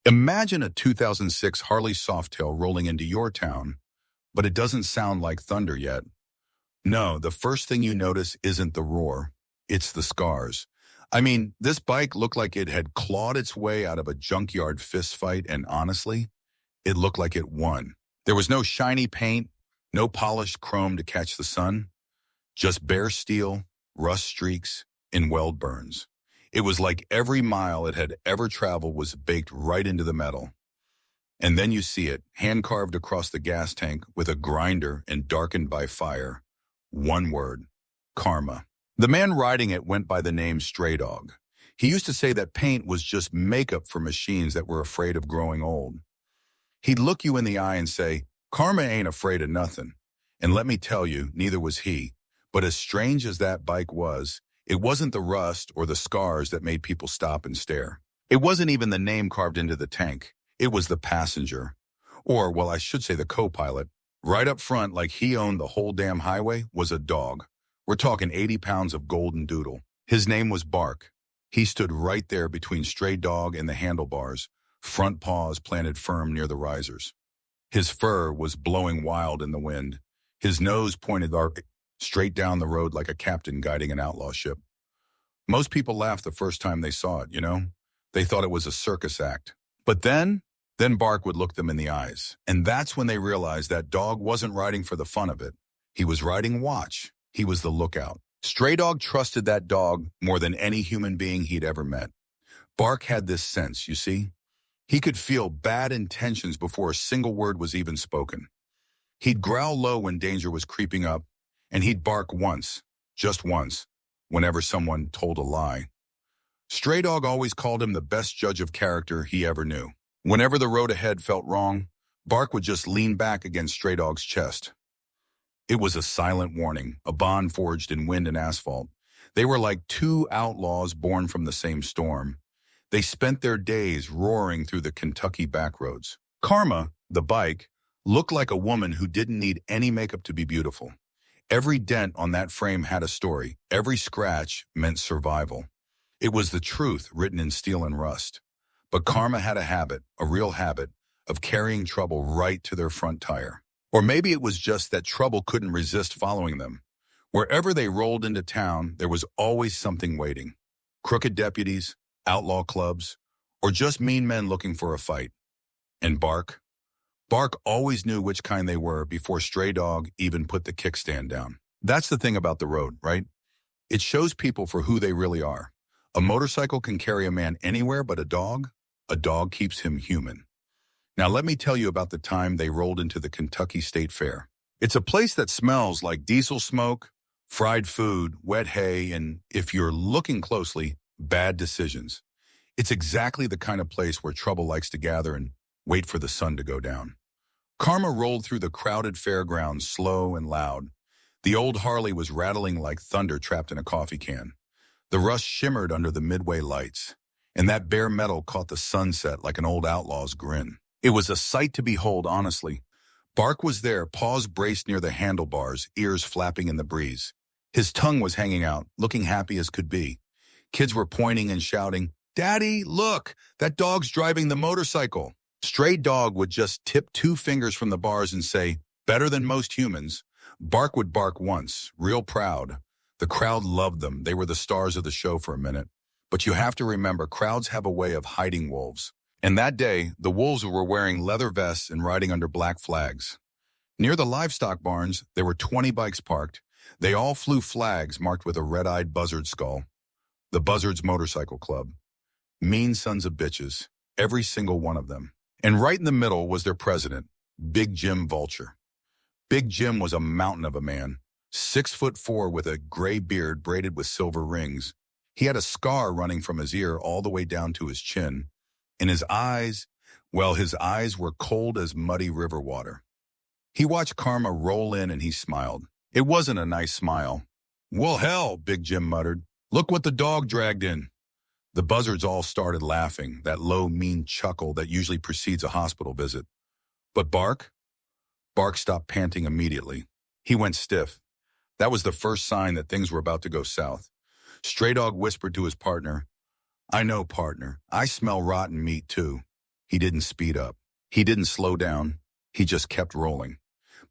Imagine a 2006 Harley Softail rolling into your town, but it doesn't sound like thunder yet. No, the first thing you notice isn't the roar, it's the scars. I mean, this bike looked like it had clawed its way out of a junkyard fistfight, and honestly, it looked like it won. There was no shiny paint, no polished chrome to catch the sun, just bare steel, rust streaks, and weld burns. It was like every mile it had ever traveled was baked right into the metal. And then you see it, hand-carved across the gas tank with a grinder and darkened by fire. One word: karma. The man riding it went by the name Stray Dog. He used to say that paint was just makeup for machines that were afraid of growing old. He'd look you in the eye and say, "Karma ain't afraid of nothing." And let me tell you, neither was he. But as strange as that bike was, it wasn't the rust or the scars that made people stop and stare. It wasn't even the name carved into the tank. It was the passenger. Or, well, I should say the co-pilot. Right up front, like he owned the whole damn highway, was a dog. We're talking 80 pounds of golden doodle. His name was Bark. He stood right there between Stray Dog and the handlebars, front paws planted firm near the risers. His fur was blowing wild in the wind. His nose pointed straight down the road like a captain guiding an outlaw ship. Most people laughed the first time they saw it, you know? They thought it was a circus act. But then Bark would look them in the eyes. And that's when they realized that dog wasn't riding for the fun of it. He was riding watch. He was the lookout. Stray Dog trusted that dog more than any human being he'd ever met. Bark had this sense, you see? He could feel bad intentions before a single word was even spoken. He'd growl low when danger was creeping up, and he'd bark once, just once, whenever someone told a lie. Stray Dog always called him the best judge of character he ever knew. Whenever the road ahead felt wrong, Bark would just lean back against Stray Dog's chest. It was a silent warning, a bond forged in wind and asphalt. They were like two outlaws born from the same storm. They spent their days roaring through the Kentucky backroads. Karma, the bike, looked like a woman who didn't need any makeup to be beautiful. Every dent on that frame had a story. Every scratch meant survival. It was the truth written in steel and rust. But Karma had a habit, a real habit, of carrying trouble right to their front tire. Or maybe it was just that trouble couldn't resist following them. Wherever they rolled into town, there was always something waiting. Crooked deputies, outlaw clubs, or just mean men looking for a fight. And Bark always knew which kind they were before Stray Dog even put the kickstand down. That's the thing about the road, right? It shows people for who they really are. A motorcycle can carry a man anywhere, but a dog keeps him human. Now let me tell you about the time they rolled into the Kentucky State Fair. It's a place that smells like diesel smoke, fried food, wet hay, and if you're looking closely, bad decisions. It's exactly the kind of place where trouble likes to gather and wait for the sun to go down. Karma rolled through the crowded fairgrounds slow and loud. The old Harley was rattling like thunder trapped in a coffee can. The rust shimmered under the midway lights, and that bare metal caught the sunset like an old outlaw's grin. It was a sight to behold, honestly. Bark was there, paws braced near the handlebars, ears flapping in the breeze. His tongue was hanging out, looking happy as could be. Kids were pointing and shouting, "Daddy, look, that dog's driving the motorcycle." Stray Dog would just tip 2 fingers from the bars and say, "Better than most humans." Bark would bark once, real proud. The crowd loved them. They were the stars of the show for a minute. But you have to remember, crowds have a way of hiding wolves. And that day, the wolves were wearing leather vests and riding under black flags. Near the livestock barns, there were 20 bikes parked. They all flew flags marked with a red-eyed buzzard skull. The Buzzards Motorcycle Club. Mean sons of bitches, every single one of them. And right in the middle was their president, Big Jim Vulture. Big Jim was a mountain of a man, 6'4" with a gray beard braided with silver rings. He had a scar running from his ear all the way down to his chin. And his eyes, well, his eyes were cold as muddy river water. He watched Karma roll in and he smiled. It wasn't a nice smile. "Well, hell," Big Jim muttered. "Look what the dog dragged in." The buzzards all started laughing, that low, mean chuckle that usually precedes a hospital visit. But Bark stopped panting immediately. He went stiff. That was the first sign that things were about to go south. Stray Dog whispered to his partner, "I know, partner. I smell rotten meat, too." He didn't speed up. He didn't slow down. He just kept rolling.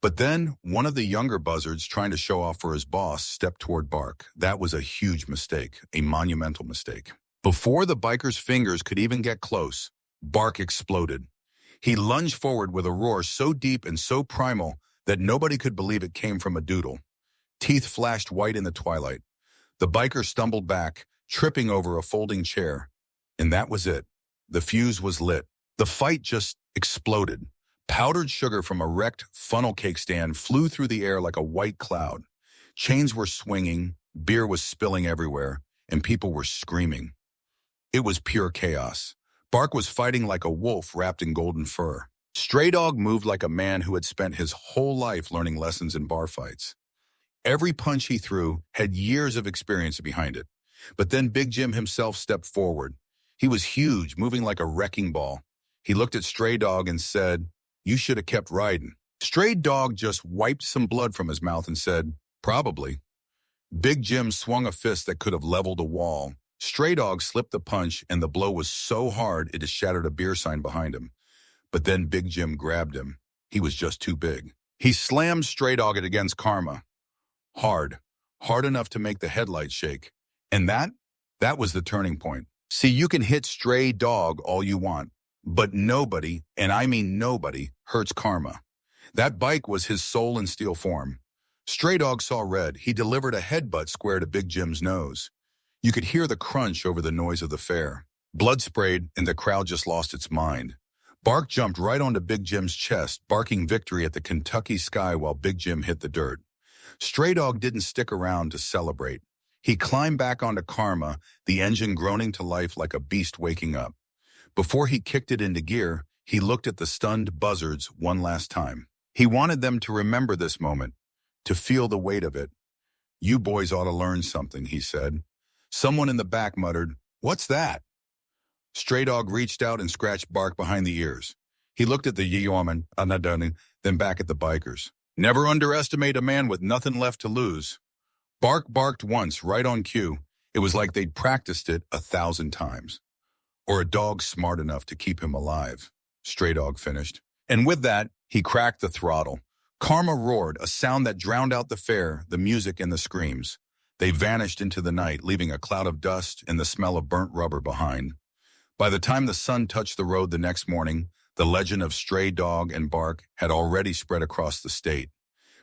But then one of the younger buzzards trying to show off for his boss stepped toward Bark. That was a huge mistake, a monumental mistake. Before the biker's fingers could even get close, Bark exploded. He lunged forward with a roar so deep and so primal that nobody could believe it came from a doodle. Teeth flashed white in the twilight. The biker stumbled back, tripping over a folding chair. And that was it. The fuse was lit. The fight just exploded. Powdered sugar from a wrecked funnel cake stand flew through the air like a white cloud. Chains were swinging, beer was spilling everywhere, and people were screaming. It was pure chaos. Bark was fighting like a wolf wrapped in golden fur. Stray Dog moved like a man who had spent his whole life learning lessons in bar fights. Every punch he threw had years of experience behind it. But then Big Jim himself stepped forward. He was huge, moving like a wrecking ball. He looked at Stray Dog and said, "You should have kept riding." Stray Dog just wiped some blood from his mouth and said, "Probably." Big Jim swung a fist that could have leveled a wall. Stray Dog slipped the punch, and the blow was so hard it shattered a beer sign behind him. But then Big Jim grabbed him. He was just too big. He slammed Stray Dog against Karma. Hard enough to make the headlights shake. And that was the turning point. See, you can hit Stray Dog all you want, but nobody, and I mean nobody, hurts Karma. That bike was his soul in steel form. Stray Dog saw red. He delivered a headbutt square to Big Jim's nose. You could hear the crunch over the noise of the fair. Blood sprayed, and the crowd just lost its mind. Bark jumped right onto Big Jim's chest, barking victory at the Kentucky sky while Big Jim hit the dirt. Stray Dog didn't stick around to celebrate. He climbed back onto Karma, the engine groaning to life like a beast waking up. Before he kicked it into gear, he looked at the stunned buzzards one last time. He wanted them to remember this moment, to feel the weight of it. "You boys ought to learn something," he said. Someone in the back muttered, "What's that?" Stray Dog reached out and scratched Bark behind the ears. He looked at the yeoman, then back at the bikers. "Never underestimate a man with nothing left to lose." Bark barked once, right on cue. It was like they'd practiced it 1,000 times. "Or a dog smart enough to keep him alive," Stray Dog finished. And with that, he cracked the throttle. Karma roared, a sound that drowned out the fair, the music, and the screams. They vanished into the night, leaving a cloud of dust and the smell of burnt rubber behind. By the time the sun touched the road the next morning, the legend of Stray Dog and Bark had already spread across the state.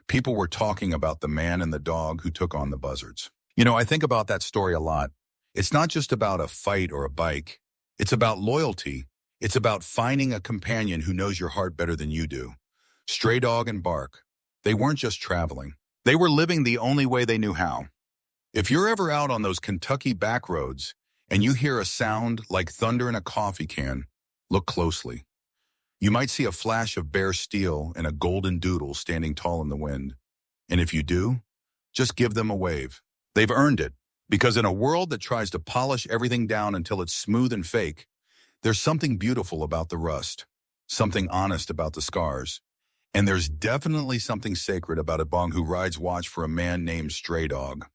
People were talking about the man and the dog who took on the buzzards. You know, I think about that story a lot. It's not just about a fight or a bike. It's about loyalty. It's about finding a companion who knows your heart better than you do. Stray Dog and Bark, they weren't just traveling. They were living the only way they knew how. If you're ever out on those Kentucky back roads and you hear a sound like thunder in a coffee can, look closely. You might see a flash of bare steel and a golden doodle standing tall in the wind. And if you do, just give them a wave. They've earned it, because in a world that tries to polish everything down until it's smooth and fake, there's something beautiful about the rust, something honest about the scars, and there's definitely something sacred about a bong who rides watch for a man named Stray Dog.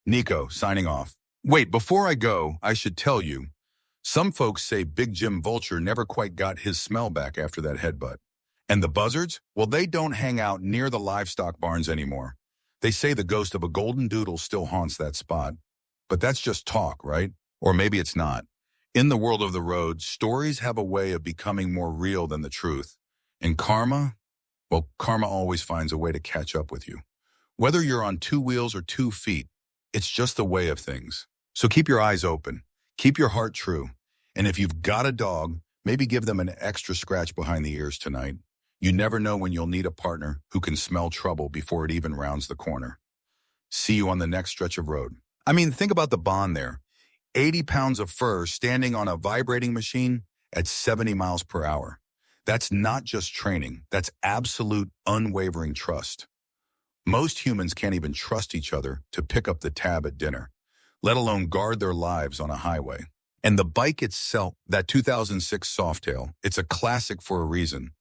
Nico, signing off. Wait, before I go, I should tell you, some folks say Big Jim Vulture never quite got his smell back after that headbutt. And the buzzards? Well, they don't hang out near the livestock barns anymore. They say the ghost of a golden doodle still haunts that spot. But that's just talk, right? Or maybe it's not. In the world of the road, stories have a way of becoming more real than the truth. And karma? Well, karma always finds a way to catch up with you. Whether you're on 2 wheels or 2 feet, it's just the way of things. So keep your eyes open. Keep your heart true. And if you've got a dog, maybe give them an extra scratch behind the ears tonight. You never know when you'll need a partner who can smell trouble before it even rounds the corner. See you on the next stretch of road. I mean, think about the bond there. 80 pounds of fur standing on a vibrating machine at 70 miles per hour. That's not just training. That's absolute unwavering trust. Most humans can't even trust each other to pick up the tab at dinner, let alone guard their lives on a highway. And the bike itself, that 2006 Softail, it's a classic for a reason.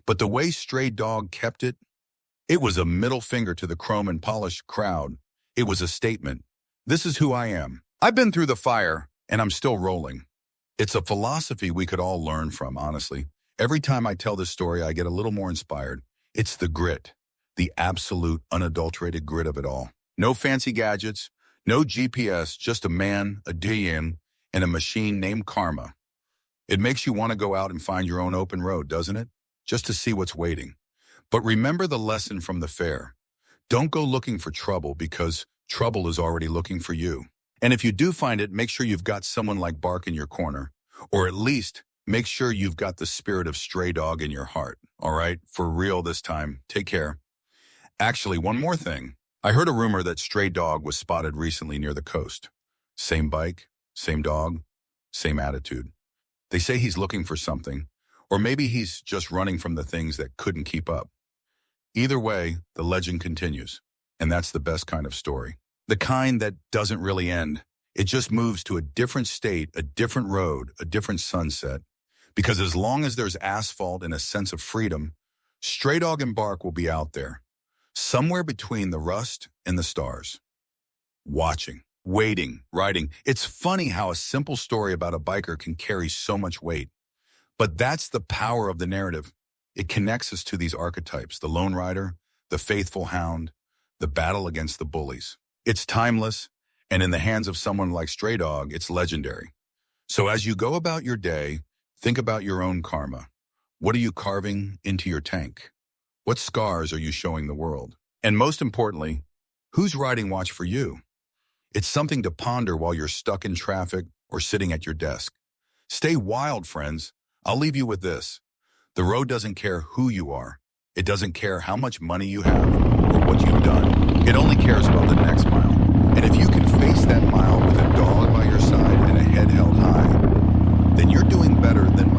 But the way Stray Dog kept it, it was a middle finger to the chrome and polished crowd. It was a statement. This is who I am. I've been through the fire, and I'm still rolling. It's a philosophy we could all learn from, honestly. Every time I tell this story, I get a little more inspired. It's the grit, the absolute, unadulterated grit of it all. No fancy gadgets, no GPS, just a man, a DM, and a machine named Karma. It makes you want to go out and find your own open road, doesn't it? Just to see what's waiting. But remember the lesson from the fair. Don't go looking for trouble because trouble is already looking for you. And if you do find it, make sure you've got someone like Bark in your corner, or at least make sure you've got the spirit of Stray Dog in your heart. All right? For real this time. Take care. Actually, one more thing. I heard a rumor that Stray Dog was spotted recently near the coast. Same bike, same dog, same attitude. They say he's looking for something, or maybe he's just running from the things that couldn't keep up. Either way, the legend continues, and that's the best kind of story. The kind that doesn't really end. It just moves to a different state, a different road, a different sunset. Because as long as there's asphalt and a sense of freedom, Stray Dog and Bark will be out there, somewhere between the rust and the stars. Watching, waiting, riding. It's funny how a simple story about a biker can carry so much weight. But that's the power of the narrative. It connects us to these archetypes, the lone rider, the faithful hound, the battle against the bullies. It's timeless, and in the hands of someone like Stray Dog, it's legendary. So as you go about your day, think about your own karma. What are you carving into your tank? What scars are you showing the world? And most importantly, who's riding watch for you? It's something to ponder while you're stuck in traffic or sitting at your desk. Stay wild, friends. I'll leave you with this. The road doesn't care who you are. It doesn't care how much money you have or what you've done. It only cares about the next mile. And if you can face that mile with a dog by your side and a head held high, then you're doing better than